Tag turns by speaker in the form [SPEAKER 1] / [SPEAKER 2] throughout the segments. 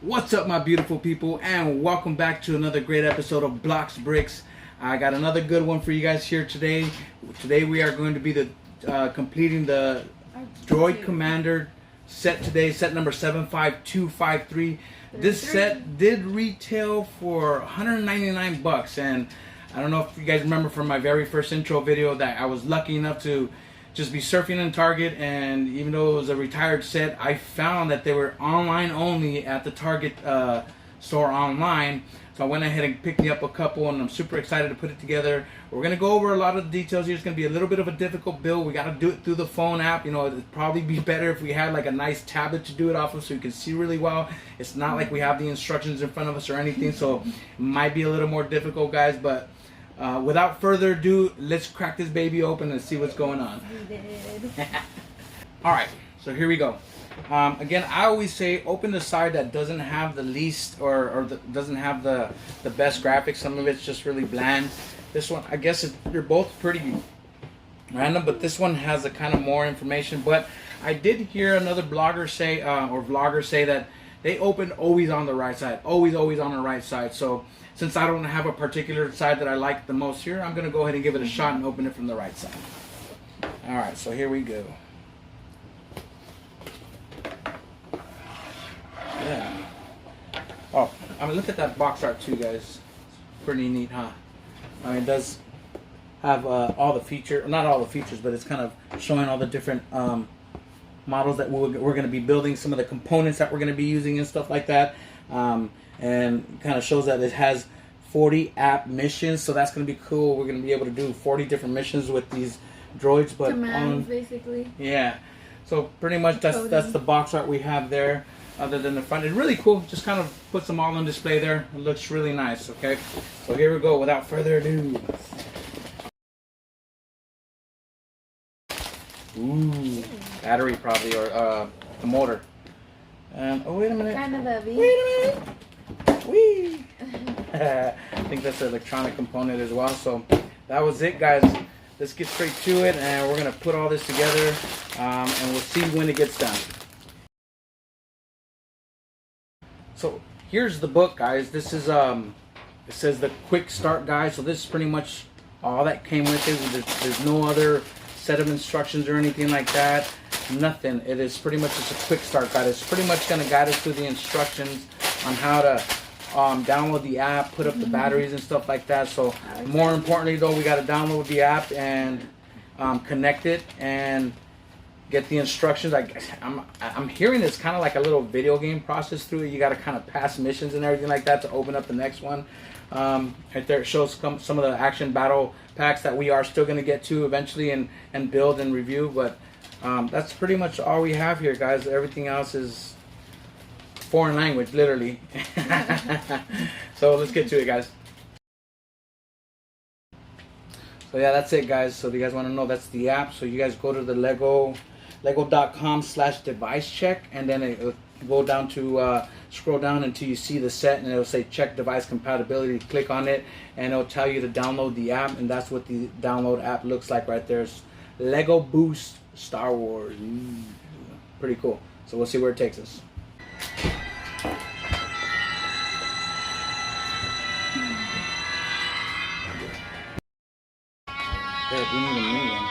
[SPEAKER 1] What's up, my beautiful people, and welcome back to another great episode of Blocks Bricks. I got another good one for you guys here today. Today we are going to be completing the Droid Commander set today, set number 75253. This set did retail for 199 bucks, and I don't know if you guys remember from my very first intro video that I was lucky enough to just be surfing in Target, and even though it was a retired set, I found that they were online only at the Target store online. So I went ahead and picked me up a couple, and I'm super excited to put it together. We're going to go over a lot of the details here. It's going to be a little bit of a difficult build. We got to do it through the phone app. You know, it'd probably be better if we had like a nice tablet to do it off of so you can see really well. It's not like we have the instructions in front of us or anything, so it might be a little more difficult, guys, but without further ado, let's crack this baby open and see what's going on. Alright, so here we go. Again, I always say open the side that doesn't have the least or doesn't have the best graphics. Some of it's just really bland. This one, I guess they're both pretty random, but this one has a kind of more information. But I did hear another blogger say, or vlogger say, that they open always on the right side. Always on the right side. So since I don't have a particular side that I like the most here, I'm going to go ahead and give it a shot and open it from the right side. Alright, so here we go. Yeah. Oh, I mean, look at that box art too, guys. It's pretty neat, huh? I mean, it does have all the features, not all the features, but it's kind of showing all the different models that we're going to be building, some of the components that we're going to be using and stuff like that. And kind of shows that it has 40 app missions, so that's going to be cool. We're going to be able to do 40 different missions with these droids, but
[SPEAKER 2] commands, basically.
[SPEAKER 1] Yeah, so pretty much that's the box art we have there. Other than the front, it's really cool. Just kind of puts them all on display there. It looks really nice. Okay, so here we go. Without further ado. Ooh, battery probably, or the motor. And oh, wait a minute.
[SPEAKER 2] Kind of heavy.
[SPEAKER 1] Wait a minute. Whee! I think that's an electronic component as well. So that was it, guys. Let's get straight to it, and we're gonna put all this together, and we'll see when it gets done. So here's the book, guys. This is it says the quick start guide. So this is pretty much all that came with it. There's no other set of instructions or anything like that. Nothing. It is pretty much just a quick start guide. It's pretty much going to guide us through the instructions on how to download the app, put up the batteries and stuff like that. So more importantly though, we got to download the app and connect it and get the instructions. I'm hearing it's kind of like a little video game process through it. You got to kind of pass missions and everything like that to open up the next one. Right there it shows some of the action battle packs that we are still going to get to eventually and build and review. But that's pretty much all we have here, guys. Everything else is foreign language, literally. So let's get to it, guys. So yeah, that's it, guys. So if you guys want to know, that's the app. So you guys go to the lego.com/device check, and then it'll go down to scroll down until you see the set, and it'll say check device compatibility. Click on it, and it'll tell you to download the app, and that's what the download app looks like right there. It's Lego Boost Star Wars. Pretty cool. So we'll see where it takes us. We need a new one.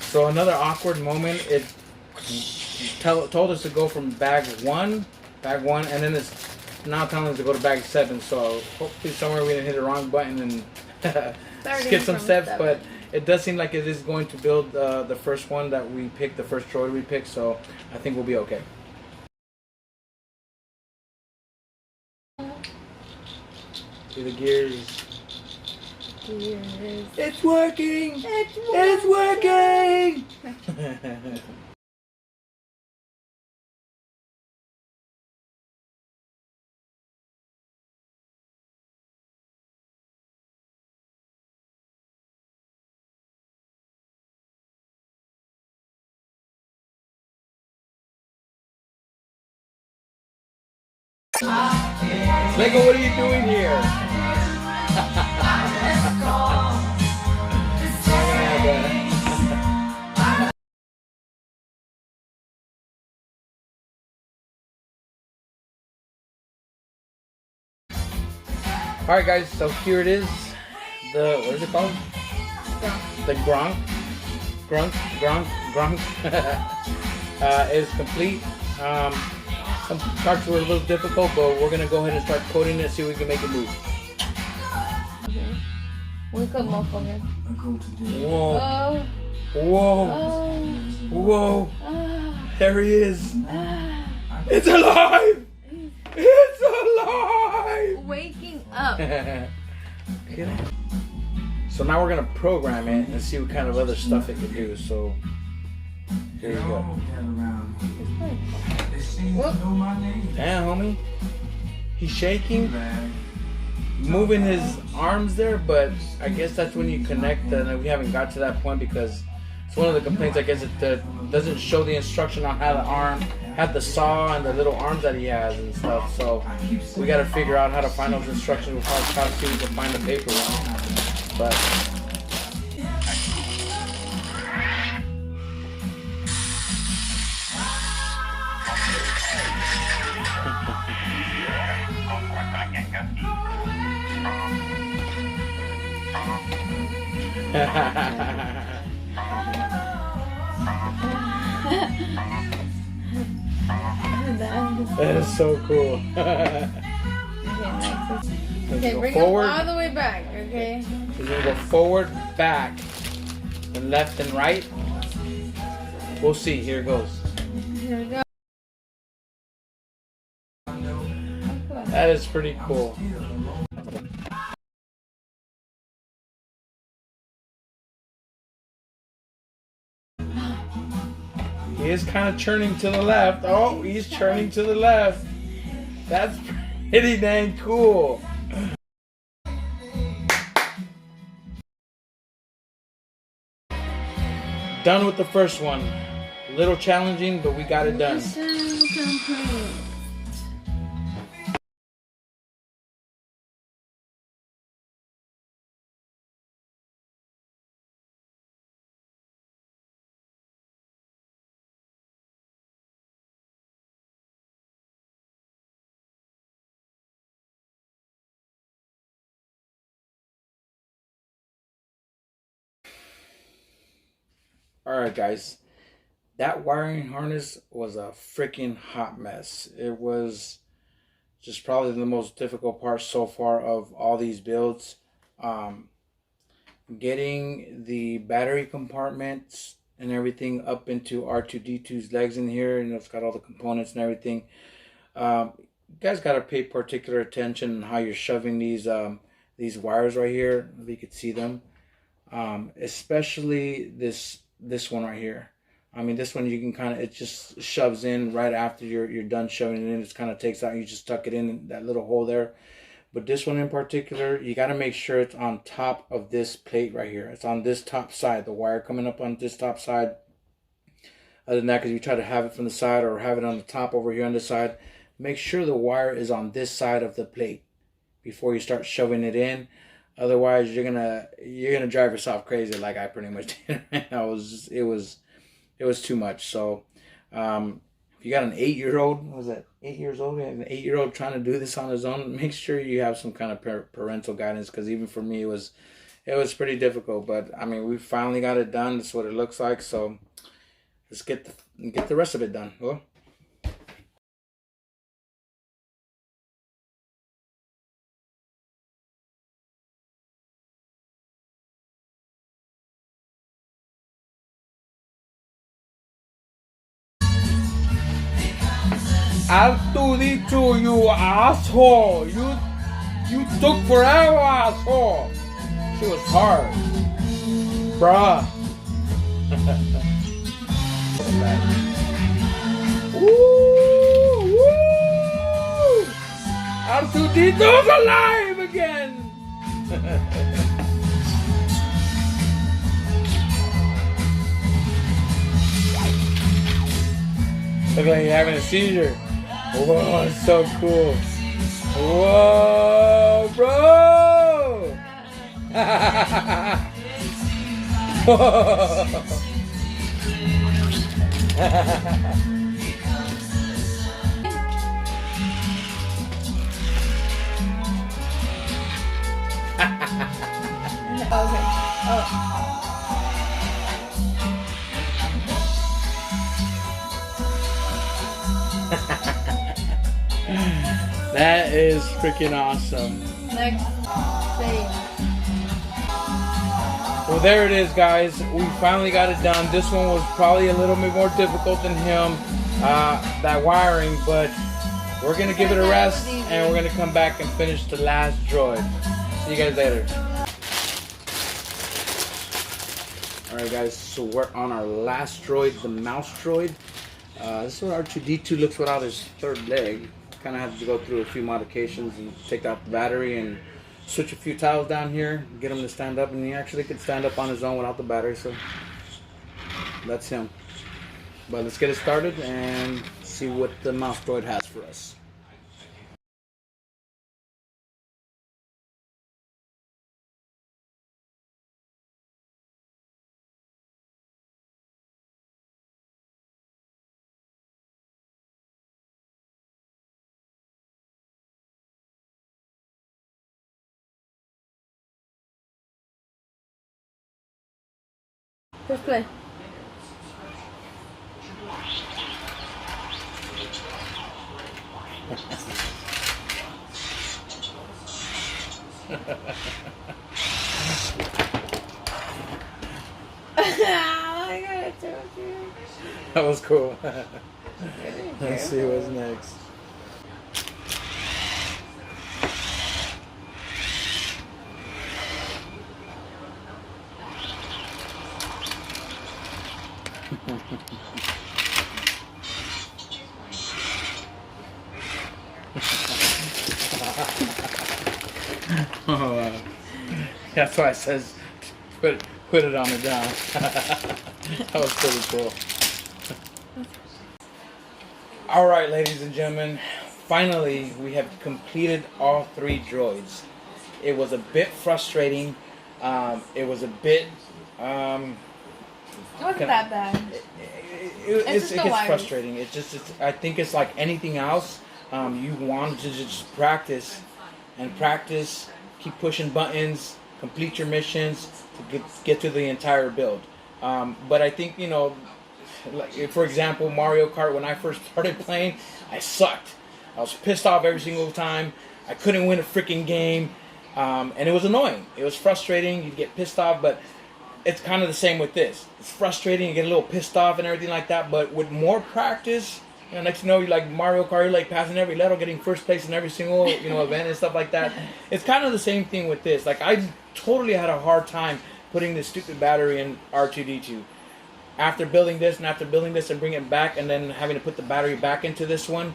[SPEAKER 1] So another awkward moment. It told us to go from bag one, and then it's now telling us to go to bag 7. So hopefully somewhere we didn't hit the wrong button and skip some steps. 7. But it does seem like it is going to build the first one that we picked, the first droid we picked. So I think we'll be okay. See the gears. It's working! It's working! Lego, what are you doing here? Alright guys, so here it is. The, what is it called? The Gronk is complete. Some parts were a little difficult, but we're gonna go ahead and start coating it, see if we can make it move.
[SPEAKER 2] Okay. Wake up, motherfucker.
[SPEAKER 1] Whoa.
[SPEAKER 2] Oh.
[SPEAKER 1] Whoa.
[SPEAKER 2] Oh.
[SPEAKER 1] Whoa.
[SPEAKER 2] Oh.
[SPEAKER 1] There he is.
[SPEAKER 2] Ah.
[SPEAKER 1] It's alive! It's alive!
[SPEAKER 2] Waking up.
[SPEAKER 1] So now we're gonna program it and see what kind of other stuff it can do. So here you go. Damn, homie. He's shaking, moving his arms there, but I guess that's when you connect. And we haven't got to that point because it's one of the complaints. I guess it doesn't show the instruction on how the arm, have the saw and the little arms that he has and stuff. So we got to figure out how to find those instructions. We'll probably try to see if we can find the paper one. But that is so cool.
[SPEAKER 2] Okay, bring
[SPEAKER 1] forward.
[SPEAKER 2] it all the way back, okay?
[SPEAKER 1] We're gonna go forward, back, and left and right. We'll see. Here it goes.
[SPEAKER 2] Here we go.
[SPEAKER 1] That is pretty cool. He is kind of churning to the left. Oh, he's churning to the left. That's pretty dang cool. Done with the first one. A little challenging, but we got it done.
[SPEAKER 2] Mission complete.
[SPEAKER 1] Alright guys, that wiring harness was a freaking hot mess. It was just probably the most difficult part so far of all these builds. Getting the battery compartments and everything up into R2-D2's legs in here, and it's got all the components and everything. You guys got to pay particular attention on how you're shoving these wires right here, if you could see them. Especially this one right here. I mean, this one you can kind of, it just shoves in right after you're done shoving it in. It kind of takes out, you just tuck it in that little hole there. But this one in particular, you got to make sure it's on top of this plate right here. It's on this top side, the wire coming up on this top side. Other than that, because you try to have it from the side or have it on the top over here on this side, make sure the wire is on this side of the plate before you start shoving it in. Otherwise, you're gonna drive yourself crazy, like I pretty much did. It was too much. So, if you got an 8-year-old, what was that? 8 years old, you have an 8-year-old trying to do this on his own. Make sure you have some kind of parental guidance, because even for me, it was pretty difficult. But I mean, we finally got it done. That's what it looks like. So, let's get the rest of it done. Well. R2-D2, you asshole! You took forever, asshole! She was hard. Bruh. Woo! Woo! R2-D2's alive again! Look like you're having a seizure. Whoa, it's so cool. Whoa, bro!
[SPEAKER 2] Okay. Oh.
[SPEAKER 1] That is freaking awesome.
[SPEAKER 2] Next stage.
[SPEAKER 1] Well, there it is, guys. We finally got it done. This one was probably a little bit more difficult than him, that wiring, but we're gonna give it a rest, and we're gonna come back and finish the last droid. See you guys later. Alright guys, so we're on our last droid, the mouse droid. This is what R2-D2 looks without his third leg. Kind of have to go through a few modifications and take out the battery and switch a few tiles down here, get him to stand up, and he actually could stand up on his own without the battery, so that's him. But let's get it started and see what the mouse droid has for us.
[SPEAKER 2] Push play. I got it too.
[SPEAKER 1] That was cool. Let's see what's next. That's why it says put it on the down. That was pretty cool. Alright, ladies and gentlemen, finally we have completed all 3 droids. It was a bit frustrating. It was a bit
[SPEAKER 2] It wasn't that bad.
[SPEAKER 1] it
[SPEAKER 2] just
[SPEAKER 1] gets
[SPEAKER 2] the wires.
[SPEAKER 1] frustrating. I think it's like anything else. You want to just practice and practice, keep pushing buttons, complete your missions to get to the entire build. But I think, you know, like for example, Mario Kart, when I first started playing, I sucked. I was pissed off every single time. I couldn't win a freaking game, and it was annoying. It was frustrating. You'd get pissed off, but it's kind of the same with this. It's frustrating. You get a little pissed off and everything like that, but with more practice, you know, next thing you know, you're like Mario Kart, you're like passing every level, getting first place in every single, you know, event and stuff like that. It's kind of the same thing with this. Like, I totally had a hard time putting this stupid battery in R2-D2. After building this and bringing it back and then having to put the battery back into this one,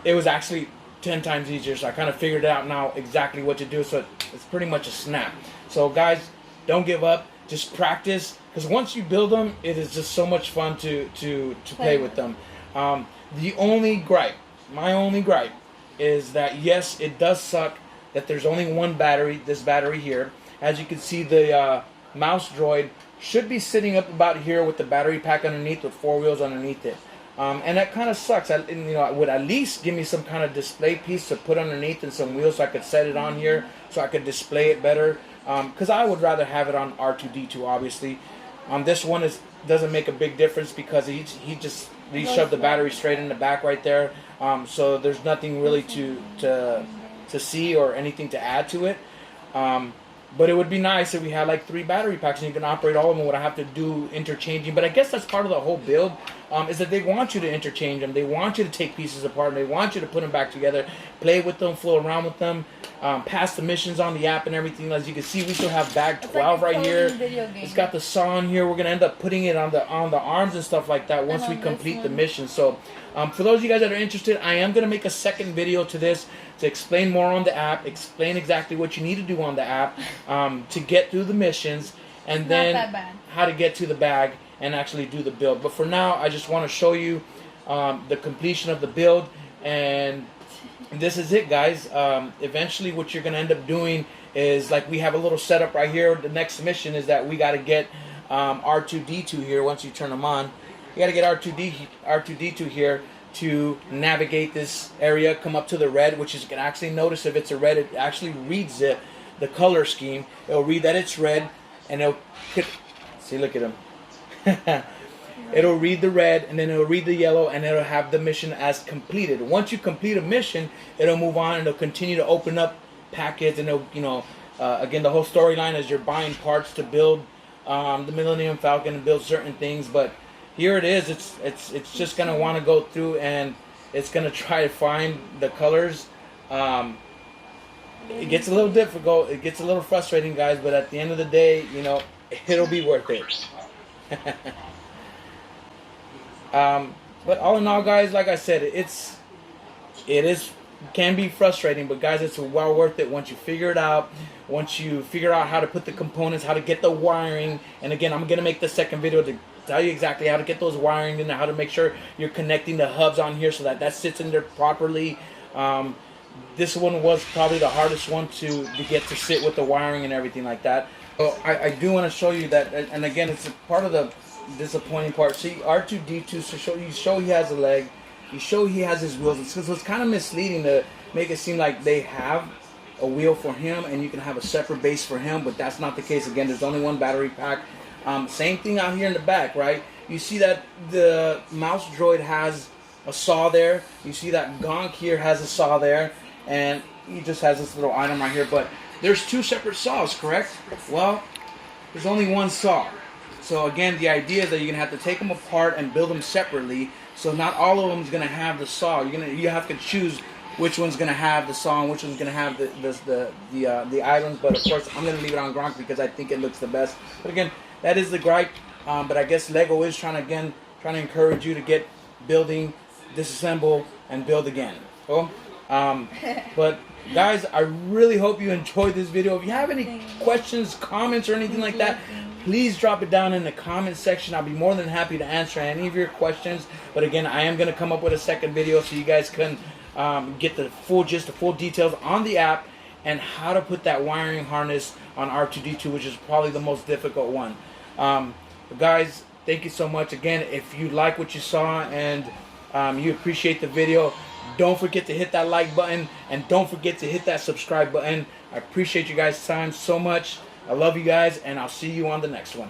[SPEAKER 1] it was actually 10 times easier. So I kind of figured out now exactly what to do. So it's pretty much a snap. So guys, don't give up. Just practice, because once you build them, it is just so much fun to play with them. The only gripe, my only gripe, is that yes, it does suck that there's only one battery, this battery here. As you can see, the mouse droid should be sitting up about here with the battery pack underneath with 4 wheels underneath it. And that kind of sucks. You know, it would at least give me some kind of display piece to put underneath and some wheels so I could set it on here so I could display it better. Because I would rather have it on R2-D2, obviously. This one doesn't make a big difference because he shoved the battery straight in the back right there. So there's nothing really to see or anything to add to it. But it would be nice if we had like 3 battery packs and you can operate all of them without having to do interchanging. But I guess that's part of the whole build, is that they want you to interchange them. They want you to take pieces apart and they want you to put them back together, play with them, flow around with them, pass the missions on the app and everything. As you can see, we still have bag 12 right here. It's got the saw on here. We're going to end up putting it on the arms and stuff like that once we complete the mission. So for those of you guys that are interested, I am going to make a second video to this to explain more on the app, explain exactly what you need to do on the app to get through the missions, and then how to get to the bag and actually do the build. But for now, I just want to show you the completion of the build, and this is it, guys. Eventually what you're going to end up doing is, like, we have a little setup right here. The next mission is that we got to get R2-D2 here. Once you turn them on, you got to get R2-D2 here to navigate this area, come up to the red, which is, you can actually notice if it's a red, it actually reads it the color scheme. It'll read that it's red, and it'll see. Look at him. It'll read the red, and then it'll read the yellow, and it'll have the mission as completed. Once you complete a mission, it'll move on, and it'll continue to open up packets, and it'll, again, the whole storyline is you're buying parts to build the Millennium Falcon and build certain things. But here it is. It's just gonna want to go through, and it's gonna try to find the colors. It gets a little difficult. It gets a little frustrating, guys. But at the end of the day, it'll be worth it. But all in all, guys, like I said, it can be frustrating, but guys, it's well worth it once you figure it out. Once you figure out how to put the components, how to get the wiring, and again, I'm gonna make the second video to tell you exactly how to get those wiring and how to make sure you're connecting the hubs on here so that sits in there properly. This one was probably the hardest one to get to sit with the wiring and everything like that. So I do want to show you that, and again, it's a part of the disappointing part. See, R2-D2, so you show he has a leg, you show he has his wheels. So it's kind of misleading to make it seem like they have a wheel for him and you can have a separate base for him, but that's not the case. Again, there's only one battery pack. Same thing out here in the back, right? You see that the mouse droid has a saw there. You see that Gonk here has a saw there, and he just has this little item right here. But there's two separate saws, correct? Well, there's only one saw. So again, the idea is that you're gonna have to take them apart and build them separately. So not all of them is gonna have the saw. You have to choose which one's gonna have the saw and which one's gonna have the items. But of course, I'm gonna leave it on Gronk because I think it looks the best. But again, that is the gripe. But I guess Lego is trying to encourage you to get building, disassemble, and build again. Cool. But guys, I really hope you enjoyed this video. If you have any questions, comments, or anything like that, please drop it down in the comment section. I'll be more than happy to answer any of your questions. But again, I am going to come up with a second video so you guys can get the full gist, the full details on the app and how to put that wiring harness on R2-D2, which is probably the most difficult one. But guys, thank you so much. Again, if you like what you saw and you appreciate the video, don't forget to hit that like button and don't forget to hit that subscribe button. I appreciate you guys' time so much. I love you guys, and I'll see you on the next one.